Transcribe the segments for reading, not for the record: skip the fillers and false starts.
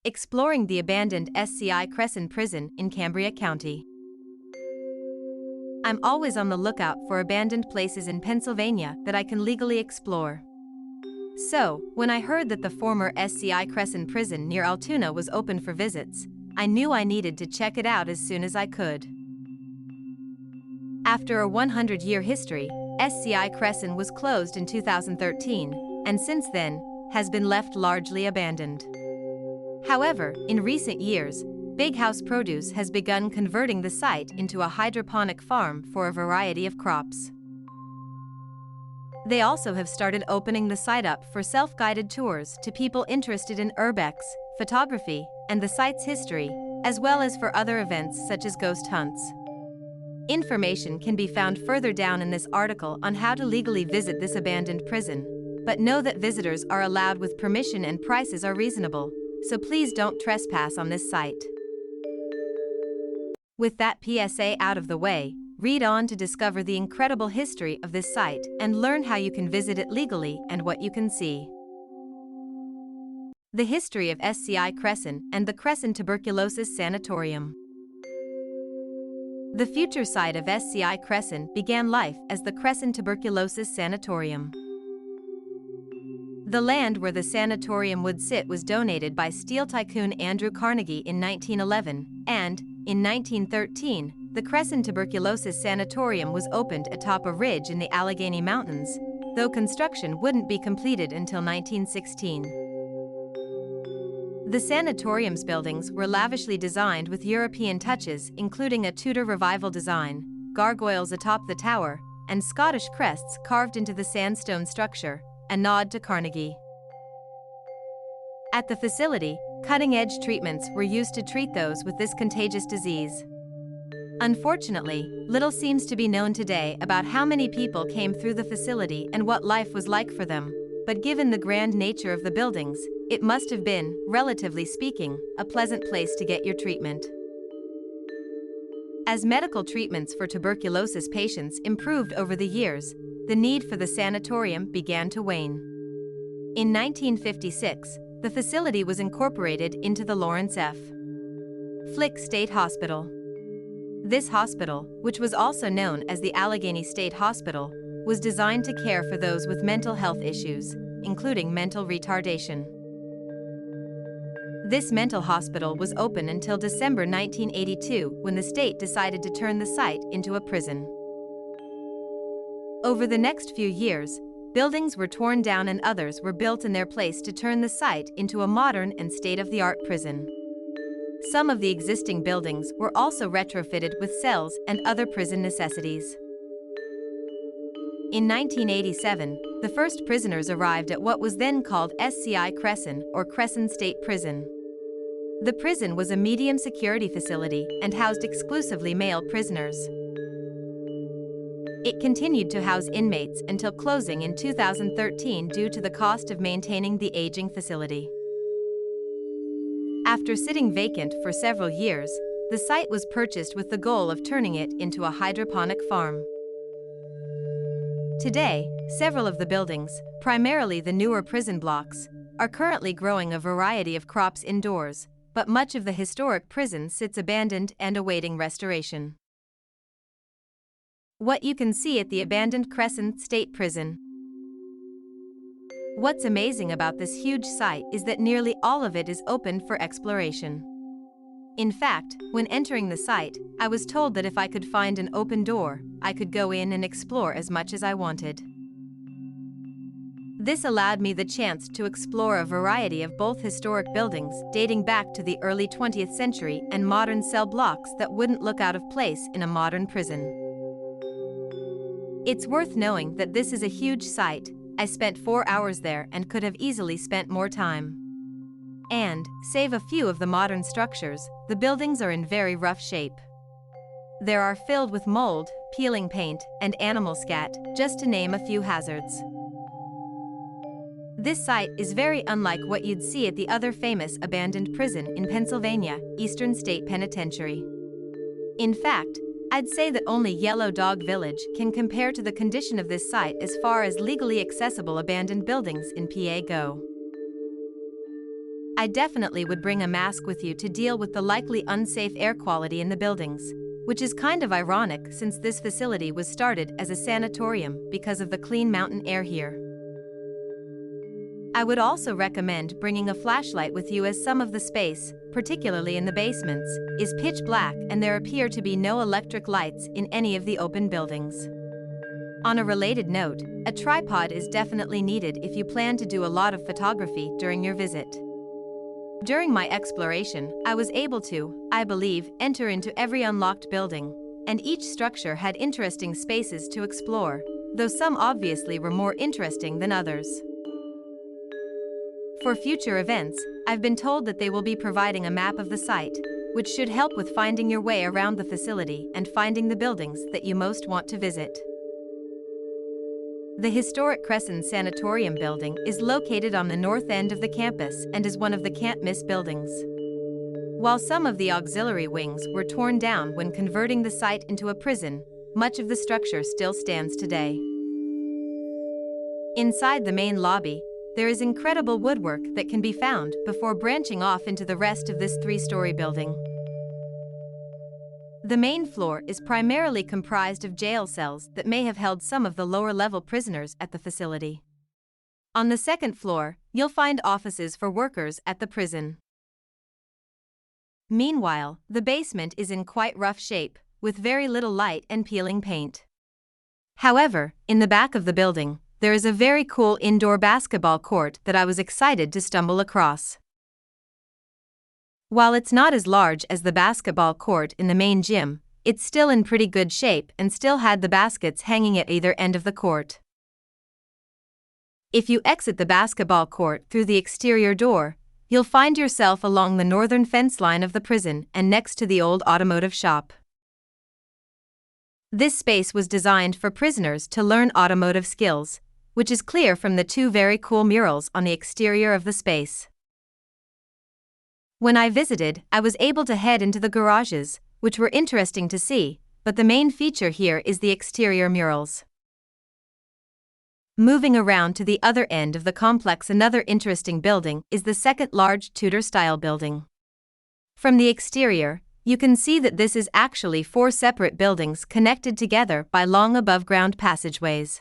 exploring the abandoned SCI Cresson prison in Cambria County. I'm always on the lookout for abandoned places in Pennsylvania that I can legally explore. So, when I heard that the former SCI Cresson prison near Altoona was open for visits, I knew I needed to check it out as soon as I could. After a 100-year history, SCI Cresson was closed in 2013, and since then, has been left largely abandoned. However, in recent years, Big House Produce has begun converting the site into a hydroponic farm for a variety of crops. They also have started opening the site up for self-guided tours to people interested in urbex, photography, and the site's history, as well as for other events such as ghost hunts. Information can be found further down in this article on how to legally visit this abandoned prison, but know that visitors are allowed with permission and prices are reasonable, so please don't trespass on this site. With that PSA out of the way, read on to discover the incredible history of this site and learn how you can visit it legally and what you can see. The history of SCI Cresson and the Cresson Tuberculosis Sanatorium. The future site of SCI Cresson began life as the Cresson Tuberculosis Sanatorium. The land where the sanatorium would sit was donated by steel tycoon Andrew Carnegie in 1911, and, in 1913, the Cresson Tuberculosis Sanatorium was opened atop a ridge in the Allegheny Mountains, though construction wouldn't be completed until 1916. The sanatorium's buildings were lavishly designed with European touches, including a Tudor Revival design, gargoyles atop the tower, and Scottish crests carved into the sandstone structure, a nod to Carnegie. At the facility, cutting-edge treatments were used to treat those with this contagious disease. Unfortunately, little seems to be known today about how many people came through the facility and what life was like for them, but given the grand nature of the buildings, it must have been, relatively speaking, a pleasant place to get your treatment. As medical treatments for tuberculosis patients improved over the years, the need for the sanatorium began to wane. In 1956, the facility was incorporated into the Lawrence F. Flick State Hospital. This hospital, which was also known as the Allegheny State Hospital, was designed to care for those with mental health issues, including mental retardation. This mental hospital was open until December 1982, when the state decided to turn the site into a prison. Over the next few years, buildings were torn down and others were built in their place to turn the site into a modern and state-of-the-art prison. Some of the existing buildings were also retrofitted with cells and other prison necessities. In 1987, the first prisoners arrived at what was then called SCI Cresson, or Cresson State Prison. The prison was a medium security facility and housed exclusively male prisoners. It continued to house inmates until closing in 2013 due to the cost of maintaining the aging facility. After sitting vacant for several years, the site was purchased with the goal of turning it into a hydroponic farm. Today, several of the buildings, primarily the newer prison blocks, are currently growing a variety of crops indoors, but much of the historic prison sits abandoned and awaiting restoration. What you can see at the abandoned Cresson State Prison. What's amazing about this huge site is that nearly all of it is open for exploration. In fact, when entering the site, I was told that if I could find an open door, I could go in and explore as much as I wanted. This allowed me the chance to explore a variety of both historic buildings dating back to the early 20th century and modern cell blocks that wouldn't look out of place in a modern prison. It's worth knowing that this is a huge site. I spent 4 hours there and could have easily spent more time. And, save a few of the modern structures, the buildings are in very rough shape. They are filled with mold, peeling paint, and animal scat, just to name a few hazards. This site is very unlike what you'd see at the other famous abandoned prison in Pennsylvania, Eastern State Penitentiary. In fact, I'd say that only Yellow Dog Village can compare to the condition of this site as far as legally accessible abandoned buildings in PA go. I definitely would bring a mask with you to deal with the likely unsafe air quality in the buildings, which is kind of ironic since this facility was started as a sanatorium because of the clean mountain air here. I would also recommend bringing a flashlight with you as some of the space, particularly in the basements, is pitch black and there appear to be no electric lights in any of the open buildings. On a related note, a tripod is definitely needed if you plan to do a lot of photography during your visit. During my exploration, I was able to, I believe, enter into every unlocked building, and each structure had interesting spaces to explore, though some obviously were more interesting than others. For future events, I've been told that they will be providing a map of the site, which should help with finding your way around the facility and finding the buildings that you most want to visit. The historic Cresson Sanatorium building is located on the north end of the campus and is one of the can't-miss buildings. While some of the auxiliary wings were torn down when converting the site into a prison, much of the structure still stands today. Inside the main lobby, there is incredible woodwork that can be found before branching off into the rest of this three-story building. The main floor is primarily comprised of jail cells that may have held some of the lower-level prisoners at the facility. On the second floor, you'll find offices for workers at the prison. Meanwhile, the basement is in quite rough shape, with very little light and peeling paint. However, in the back of the building, there is a very cool indoor basketball court that I was excited to stumble across. While it's not as large as the basketball court in the main gym, it's still in pretty good shape and still had the baskets hanging at either end of the court. If you exit the basketball court through the exterior door, you'll find yourself along the northern fence line of the prison and next to the old automotive shop. This space was designed for prisoners to learn automotive skills, which is clear from the two very cool murals on the exterior of the space. When I visited, I was able to head into the garages, which were interesting to see, but the main feature here is the exterior murals. Moving around to the other end of the complex, another interesting building is the second large Tudor-style building. From the exterior, you can see that this is actually 4 separate buildings connected together by long above-ground passageways.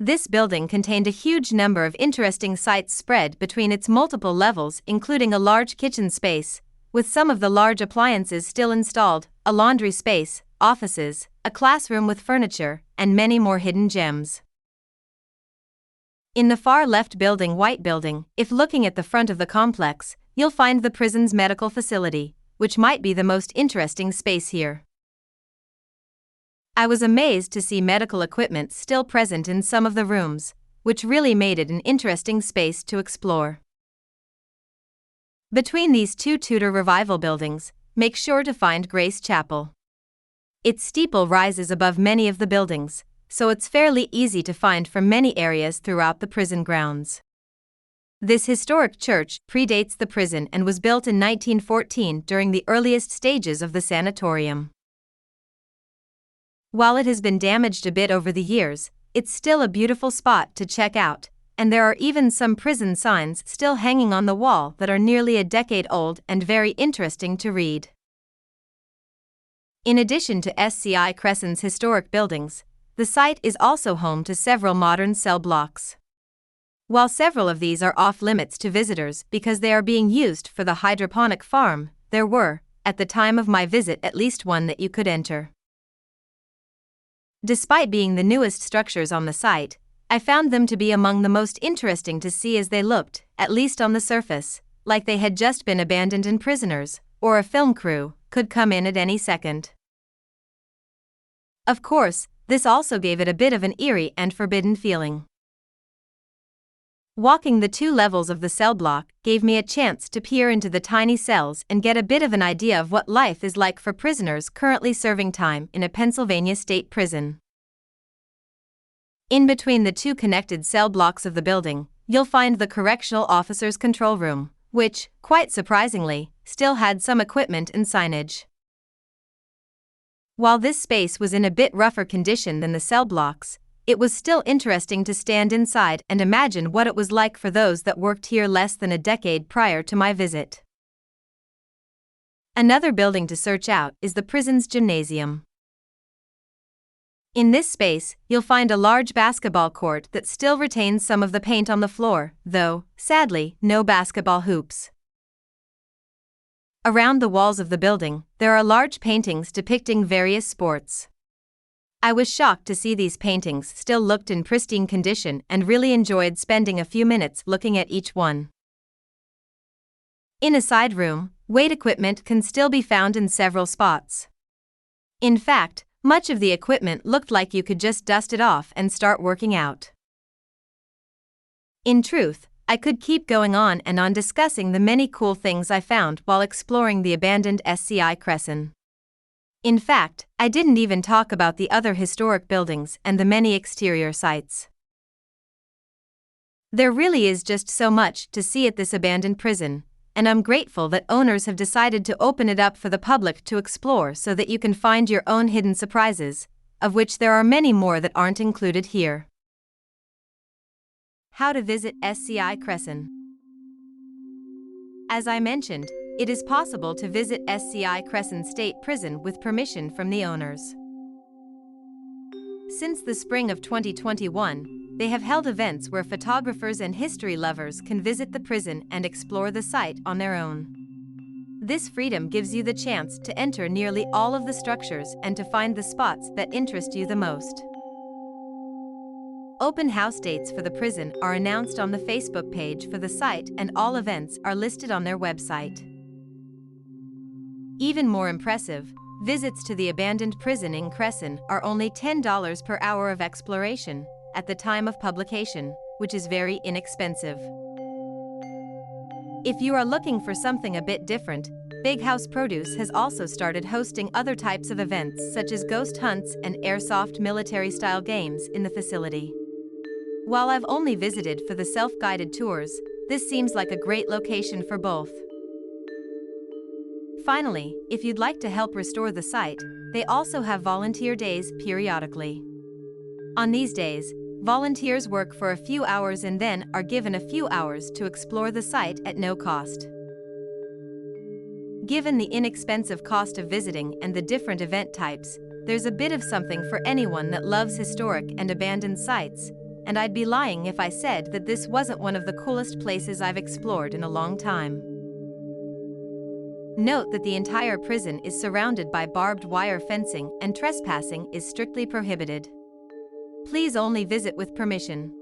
This building contained a huge number of interesting sites spread between its multiple levels, including a large kitchen space, with some of the large appliances still installed, a laundry space, offices, a classroom with furniture, and many more hidden gems. In the far left building, White Building, if looking at the front of the complex, you'll find the prison's medical facility, which might be the most interesting space here. I was amazed to see medical equipment still present in some of the rooms, which really made it an interesting space to explore. Between these two Tudor Revival buildings, make sure to find Grace Chapel. Its steeple rises above many of the buildings, so it's fairly easy to find from many areas throughout the prison grounds. This historic church predates the prison and was built in 1914 during the earliest stages of the sanatorium. While it has been damaged a bit over the years, it's still a beautiful spot to check out, and there are even some prison signs still hanging on the wall that are nearly a decade old and very interesting to read. In addition to SCI Cresson's historic buildings, the site is also home to several modern cell blocks. While several of these are off-limits to visitors because they are being used for the hydroponic farm, there were, at the time of my visit, at least one that you could enter. Despite being the newest structures on the site, I found them to be among the most interesting to see as they looked, at least on the surface, like they had just been abandoned and prisoners, or a film crew, could come in at any second. Of course, this also gave it a bit of an eerie and forbidden feeling. Walking the 2 levels of the cell block gave me a chance to peer into the tiny cells and get a bit of an idea of what life is like for prisoners currently serving time in a Pennsylvania state prison. In between the 2 connected cell blocks of the building, you'll find the correctional officer's control room, which, quite surprisingly, still had some equipment and signage. While this space was in a bit rougher condition than the cell blocks, it was still interesting to stand inside and imagine what it was like for those that worked here less than a decade prior to my visit. Another building to search out is the prison's gymnasium. In this space, you'll find a large basketball court that still retains some of the paint on the floor, though, sadly, no basketball hoops. Around the walls of the building, there are large paintings depicting various sports. I was shocked to see these paintings still looked in pristine condition and really enjoyed spending a few minutes looking at each one. In a side room, weight equipment can still be found in several spots. In fact, much of the equipment looked like you could just dust it off and start working out. In truth, I could keep going on and on discussing the many cool things I found while exploring the abandoned SCI Cresson. In fact, I didn't even talk about the other historic buildings and the many exterior sites. There really is just so much to see at this abandoned prison, and I'm grateful that owners have decided to open it up for the public to explore so that you can find your own hidden surprises, of which there are many more that aren't included here. How to visit SCI Cresson. As I mentioned, it is possible to visit SCI Cresson State Prison with permission from the owners. Since the spring of 2021, they have held events where photographers and history lovers can visit the prison and explore the site on their own. This freedom gives you the chance to enter nearly all of the structures and to find the spots that interest you the most. Open house dates for the prison are announced on the Facebook page for the site, and all events are listed on their website. Even more impressive, visits to the abandoned prison in Cresson are only $10 per hour of exploration at the time of publication, which is very inexpensive. If you are looking for something a bit different, Big House Produce has also started hosting other types of events such as ghost hunts and airsoft military-style games in the facility. While I've only visited for the self-guided tours, this seems like a great location for both. Finally, if you'd like to help restore the site, they also have volunteer days periodically. On these days, volunteers work for a few hours and then are given a few hours to explore the site at no cost. Given the inexpensive cost of visiting and the different event types, there's a bit of something for anyone that loves historic and abandoned sites, and I'd be lying if I said that this wasn't one of the coolest places I've explored in a long time. Note that the entire prison is surrounded by barbed wire fencing and trespassing is strictly prohibited. Please only visit with permission.